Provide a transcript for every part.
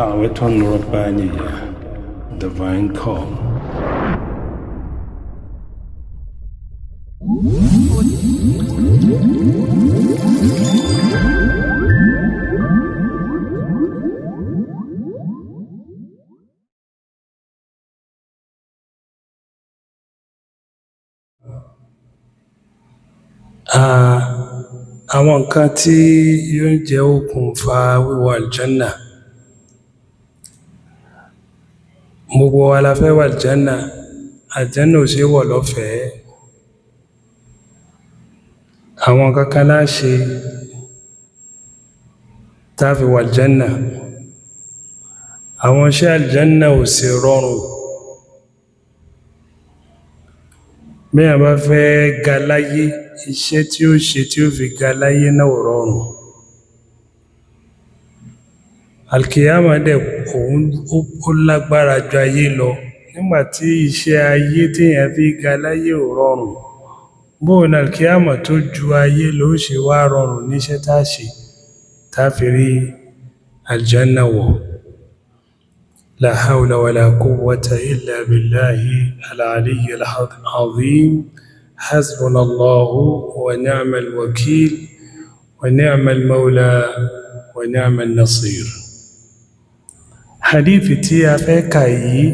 دعوة ربانية Divine Call. Àwọn nǹkan tí yóò jẹ́ okùnfà wíwọ Al-Jannah. Gbogbo wa la fẹ́ wọ Al-Jannah. Al-Jannah ò ṣe wọ̀ lọ́fẹ̀ẹ́. Àwọn kankan láṣe tá fi wọ Al-Jannah. Àwọn iṣẹ́ Al-Jannah ò sì rọrùn. Bí a bá fẹ́ ga láyé, iṣẹ́ tí ó ṣe tí ó fi ga láyé náà ò rọrùn. Al-Qiyama dẹ̀ ó lágbára ju ayé lọ. Nígbàtí iṣẹ́ ayé tí èèyàn fi ga láyé ò rọrùn, bóò ní Al-Qiyama tó ju ayé lọ ó ṣe wá rọrùn níṣẹ́ tá ṣe tá fi rí Al-Jannah wọ̀. La hawla wa la quwwata illa billahi al-aliyyi al-azim. Hasbunallahu wa ni'mal wakil wa ni'mal mawla wa ni'mal nasir. Hadith tí a fẹ́ kà yìí,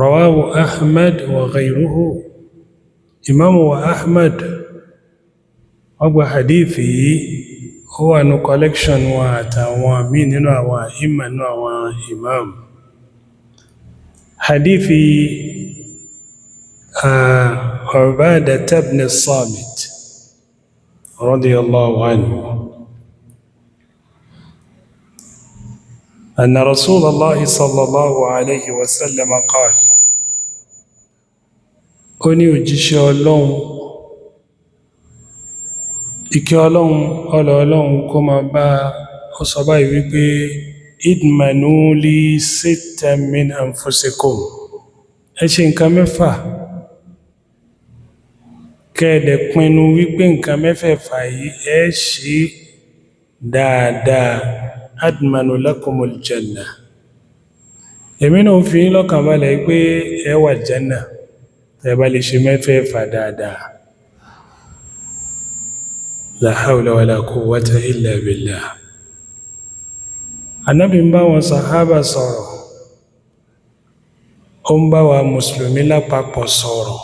rawahu Ahmad wa ghayruhu. Imamu wa Ahmad wọ́n gba hadith yìí, ó wà ní collection wọn àtàwọn míì nínú àwọn àìmà nínú àwọn imam. Hadith Ubadah ibn as-Samit radiyallahu anhu. أن رسول الله صلى الله عليه وسلم قال: ó ní òjíṣẹ́ Ọlọ́run, ìkẹ́ Ọlọ́run, ọlá Ọlọ́run kó máa bá ó sọ báyìí wípé idmanu li sittan min anfusikum. Ẹ ṣe nǹkan mẹ́fà kẹ́ẹ̀dẹ̀ pinnu wípé nǹkan mẹ́fẹ̀ẹ̀fà yìí ẹ ṣe dáadáa. Admanu lakumul jannah. Èmi náà fi lọ́kàn balẹ̀ pé ẹ wà Jannah tẹ́ bá lè ṣe mẹ́fẹ̀ẹ̀fà dáadáa. La hawla wa la quwwata illa billah. Ànábì ń bá wọn sàhábà sọ̀rọ̀, ó ń bá wa mùsùlùmí lápapọ̀ sọ̀rọ̀.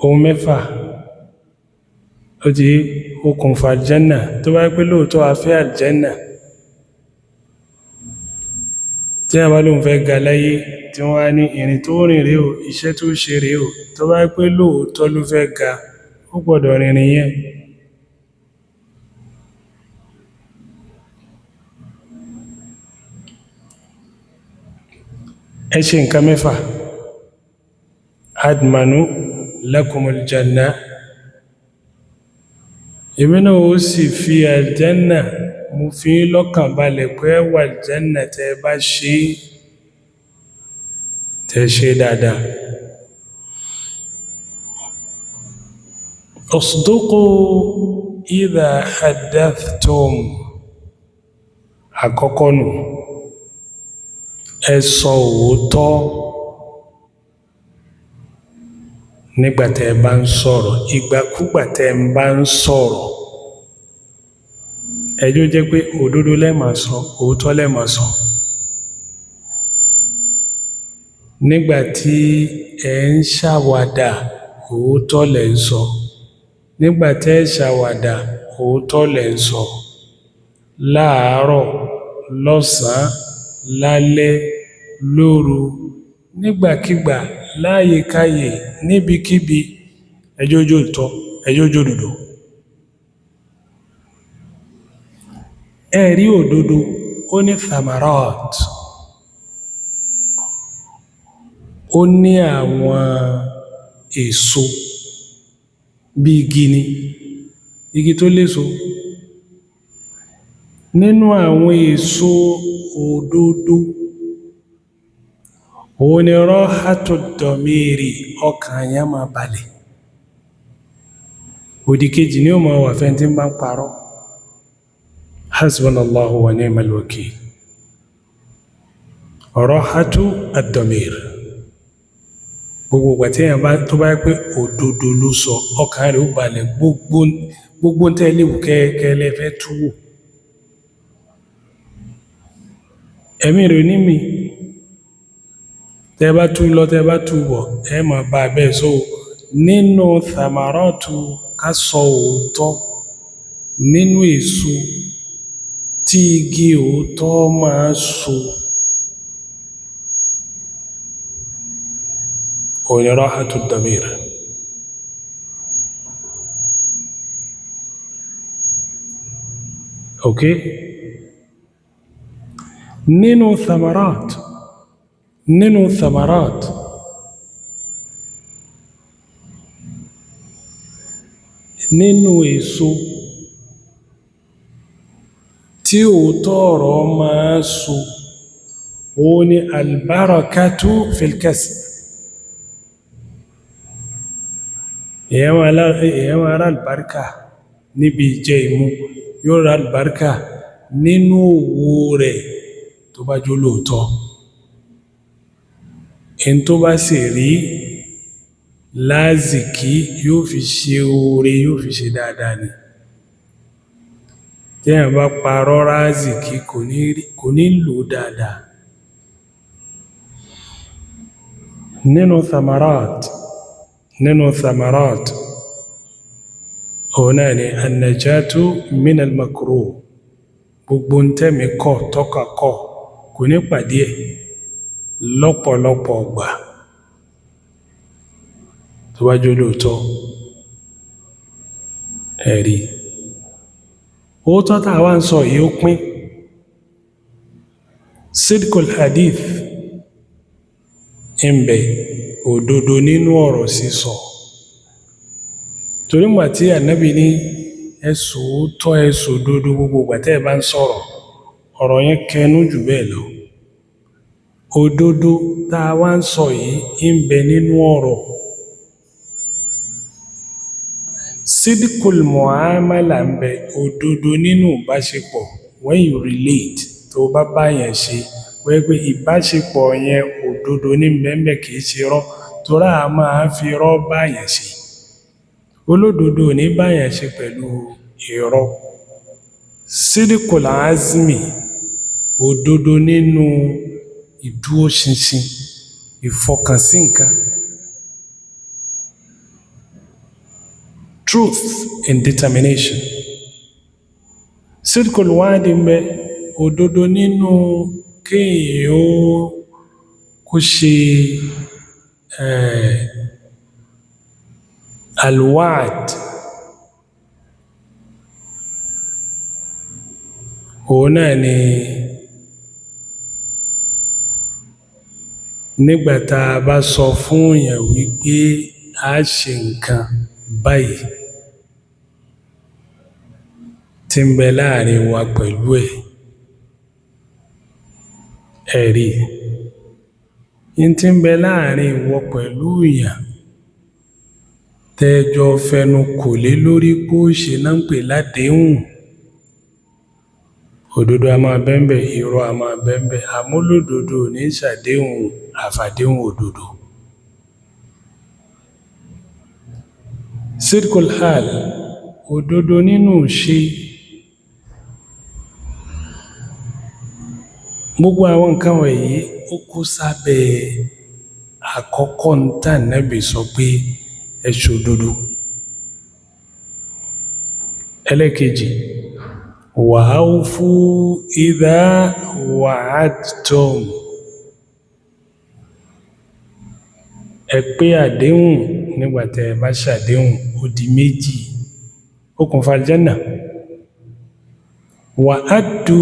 Ohun mẹ́fà ó di okùnfà Al-Jannah. Tó bá pẹ́ lóòótọ́ a fẹ́ Al-Jannah, tí a bá lóun fẹ́ ga láyé, tí wọ́n á ní ìrìn tó rìn rí o, iṣẹ́ tó ṣe rí o, tó bá pẹ́ lóòótọ́ ló fẹ́ ga, ó gbọ́dọ̀ rìnrìn yẹn. Ẹ ṣe nǹkan mẹ́fà. Admanu lakumul jannah. Èmi náà ó sì fi Al-Jannah, mo fi lọ́kàn balẹ̀ pé wà Al-Jannah tẹ́ bá ṣe tẹ́ ṣe dáadáa. Usduqu idha haddathtum. Àkọ́kọ́ nù, ẹ sọ òótọ́ nígbàtẹ́ bá ń sọ̀rọ̀. Ìgbàkúgbàtẹ́ bá ń sọ̀rọ̀, ẹjọ́ jẹ́ pé òdodo lẹ máa sọ, òótọ́ lẹ máa sọ. Nígbàtí ẹ ń ṣàwàdà, òótọ́ lẹ ń sọ. Nígbàtẹ́ ẹ ṣàwàdà, òótọ́ lẹ ń sọ. Láàárọ̀, lọ́sàn-án, lálẹ́, lóru, nígbàkígbà, láyékáyé, níbikíbi, ẹjọ́ òótọ́, ẹjọ́ òdodo. Ẹ̀rí òdodo ó ní thamarat, ó ní àwọn èso bí igi ni, igi tó léso. Nínú àwọn èso òdodo, òun ni rahatud damiri, ọkàn yẹn máa balẹ̀. Òdì kejì ni ó máa wà fẹ́ tí ń bá ń parọ́. hasbunallahu wa ni'mal wakil. Rahatu ad-damir. Gbogbo ìgbà tí èèyàn bá tó bá pé òdodo ló sọ, ọkàn rẹ̀ ó balẹ̀, gbogbo ń tẹ́lẹ̀ wù kẹ́kẹ́lẹ́ fẹ́ túwò. Ẹ̀mí rẹ̀ ní mi, tẹ́ bá tú lọ tẹ́ bá tú bọ̀, ẹ máa bá bẹ́ẹ̀. So nínú thamaratu ká sọ òótọ́, nínú èso tí igi òótọ́ máa so, òní rahatu damir. Okay? Nínú thamarat nínú èso tí òótọ́ ọ̀rọ̀ máa so, òní albarakatu fil kasb. èèyàn máa rà àlùbáríkà níbi ìjẹ ìmu, yóò rà àlùbáríkà nínú òwò rẹ̀ tó bá jó lóòótọ́. ẹni tó bá sì rí lázìkí yóò fi ṣe oore, yóò fi ṣe dáadáa ni. tí èèyàn bá parọ́ rázìkí kò ní lò dáadáa. nínú thamarat òun náà ni annajatu min al-makruh. gbogbo ń tẹ́mi kọ̀ tọ́ka kọ̀ kò ní pàdé ẹ̀ lọ́pọ̀lọpọ̀ ọgbà tó bá jó lóòótọ́. ẹ̀rí òótọ́ tá a wá ń sọ yìí ó pín. sidqul hadith ń bẹ, òdodo nínú ọ̀rọ̀ sísọ. torí mgbà tí ànábì ní ẹsùn òótọ́ ẹsùn òdodo gbogbo ìgbà tẹ́ ẹ bá ń sọ̀rọ̀, ọ̀rọ̀ yẹn kẹnu jù bẹ́ẹ̀ lọ. òdodo tá a wá ń sọ yìí ń bẹ nínú ọ̀rọ̀. sidqul muamala ń bẹ, òdodo nínú ìbáṣepọ̀. when you relate, tó bá báyẹn ṣe wẹ́gbẹ́ ìbáṣepọ̀ yẹn òdodo ní mẹ́mẹ́ kìí ṣe rọ́, torí a máa fi rọ́ báyẹn ṣe. olódodo ní báyẹn ṣe pẹ̀lú irọ́. sidqul azmi, òdodo nínú ìdúróṣinṣin, ìfọkànsí nǹkan. truth and determination. sidqul wa'di ń bẹ, òdodo nínú kéèyàn kó ṣe alwa'd. òun náà ni nígbàtá a bá sọ fún èèyàn wípé a ṣe nǹkan báyìí tí ń bẹ láàrin wa pẹ̀lú ẹ̀. ẹ̀rí yín tí ń bẹ láàrin ìwọ pẹ̀lú èèyàn tẹ́jọ fẹnu kò lé lórí pé ó ṣe náà ń pè ládéhùn. òdodo a máa bẹ́ńbẹ̀, irọ́ a máa bẹ́ńbẹ̀. àmúlòdodo ní ṣàdéhùn àfàdéhùn òdodo. sidqul hal, òdodo nínú ṣe. gbogbo àwọn nǹkan wọ̀nyí ó kó sábẹ́ àkọ́kọ́ ń tà Nábì sọ pé ẹ ṣòdodo. ẹlẹ́kejì, wa awfu idha wa'adtum, ẹ pé àdéhùn nígbàtẹ́ ẹ bá ṣàdéhùn. ó di méjì, okùnfà Al-Jannah. wa'addu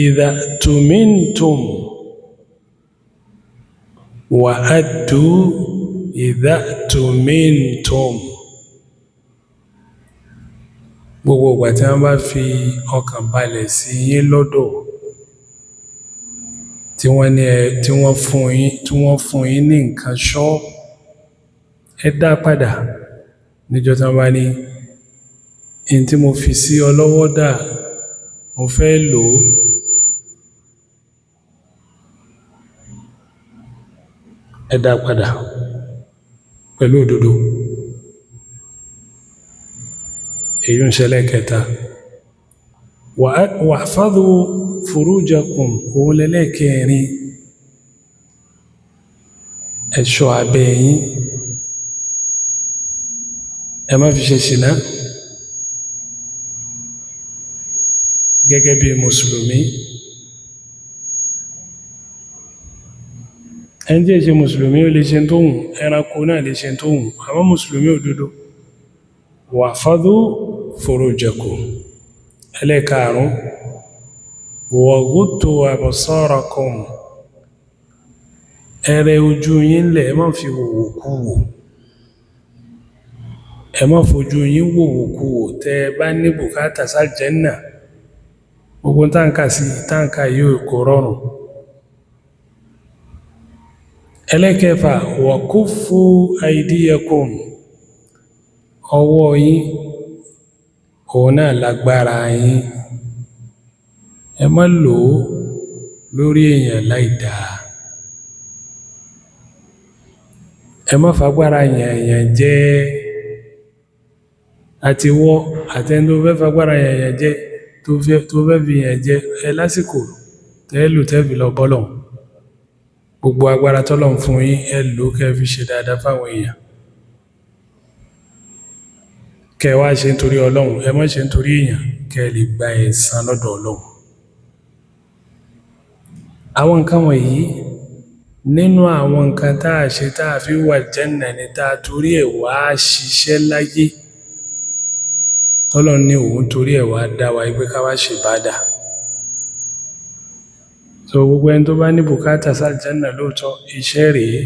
idha tumintum, wa'addu idha tumintum. gbogbo ìgbà tí wọ́n bá fi ọkàn balẹ̀ sí yín lọ́dọ̀, tí wọ́n fún yín ní nǹkan ṣọ́, ẹ dá padà níjọ́ tán bá ní in tí mo fi sí ọ lọ́wọ́ dà mo fẹ́ lò ó. Ẹ dá padà pẹ̀lú òdodo. èyí ń ṣẹlẹ̀ kẹta. wahfadhu furujakum òun lẹ́lẹ́kẹrin, ẹ̀ṣọ́ abẹ́ yín, ẹ má fi ṣe ṣìnà gẹ́gẹ́ bí mùsùlùmí. ẹni tí ṣe mùsùlùmí ó lè ṣe tó hùn, ẹranko náà lè ṣe tó hùn, àmọ́ mùsùlùmí òdodo. wahfadhu furujakum. ẹlẹ́karùn-ún, waghuddu absarakum. ẹ rẹ ojú yín lẹ̀, ẹ má fi wòwò kú wò, ẹ má fojú yín wòwò kú wò. tẹ́ ẹ bá ní bùkátà sí Al-Jannah, gbogbo táǹkà yóò kó rọrùn. ẹlẹ́kẹfà, wa kuffu aydiyakum. ọwọ́ yín òun náà lágbára yín, ẹ má lò ó lórí èèyàn láìdáa, ẹ má fagbára yànyàn jẹ́. àti wọ́ àtẹni tó fẹ́ fagbára yànyàn jẹ́, tó fẹ́ fi yàn jẹ́, ẹ lásìkò tẹ́lù tẹ́fì lọ bọ́lọ̀. gbogbo agbára tọ́lọ̀ fún yín ẹ lò kẹ́ fi ṣe dáadáa fáwọn èèyàn, kẹ́ wá ṣe nítorí Ọlọ́run, ẹ má ṣe nítorí èèyàn, kẹ́ lè gba ẹ̀san lọ́dọ̀ Ọlọ́run. àwọn nǹkan wọ̀nyí nínú àwọn nǹkan tá a ṣe tá a fi wà Al-Jannah ni, tá a torí ẹ̀ wá ṣiṣẹ́ láyé, tọ́lọ̀ ní òun torí ẹ̀ wá dá wa pé ká wá ṣe ìbádà. so gbogbo ẹni tó bá ní bùkátà sí Al-Jannah lóòótọ́, iṣẹ́ rèé.